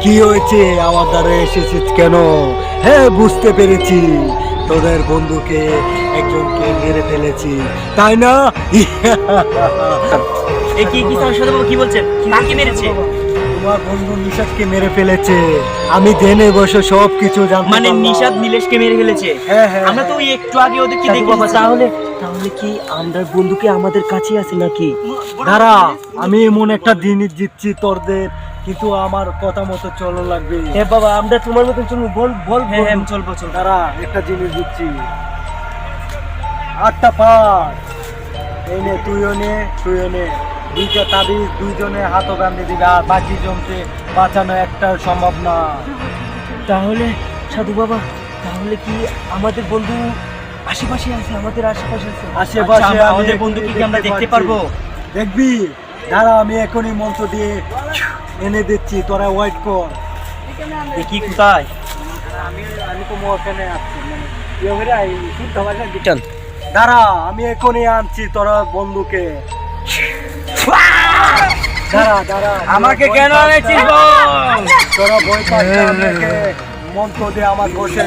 কি হয়েছে, আমার দ্বারা এসেছিস কেন? হ্যাঁ, বুঝতে পেরেছি, তোদের বন্ধুকে একজনকে মেরে ফেলেছি, তাই না? এ কি কি সাথে বাবা কি বলছেন? কাকে মেরেছে? তোমার বন্ধু নিশাদকে মেরে ফেলেছে। আমি জেনে বসে সব কিছু জানতে মানে পারলাম। নিশাদ নীলেশকে মেরে ফেলেছে? হ্যাঁ, হ্যাঁ, আমরা তো হ্যাঁ। ওই একটু আগে ওদেরকে সাধু দেখে বাবা, এসেছি। তাহলে তাহলে কি আমরা বন্ধুকে আমাদের কাছে আছে নাকি? দাঁড়া, আমি এমন একটা জিনিস দিচ্ছি তোদের, কিন্তু আমার কথা মতো চলো লাগবে। হ্যাঁ বাবা, আমরা তোমার মতন চলবো। বল বল হ্যাঁ হ্যাঁ, বন্ধু। চলবো চলবো। দাঁড়া, একটা জিনিস দিচ্ছি, 8টা পাঁচ। এই নে, তুইও নে, তুইও নে। 2টা তাবিজ, দুইজনে হাতও বাঁধে দিবে, আর বাকি জমতে বাঁচানো একটা সম্ভব না। তাহলে সাধু বাবা, তাহলে কি আমাদের বন্ধু আশেপাশে আছে? আমাদের আশেপাশে আছে? আশেপাশে আচ্ছা, আমি আমাদের বন্ধুকে কি আমরা দেখতে পারবো? দেখবি? দাঁড়া, আমি এখনই মন্ত্র দিয়ে এনে দিচ্ছি, তোরা ওয়েট কর। দেখি কোথায়? আমি তো ওখানে আসছি, মানে দাঁড়া, আমি এখনই আনছি তোরা বন্ধুকে। দাঁড়া দাঁড়া, আমাকে কেন আনেছিস বল? তোরা ভয় পাচ্ছিস, আমাকে মন্ত্র দিয়ে আমার বসে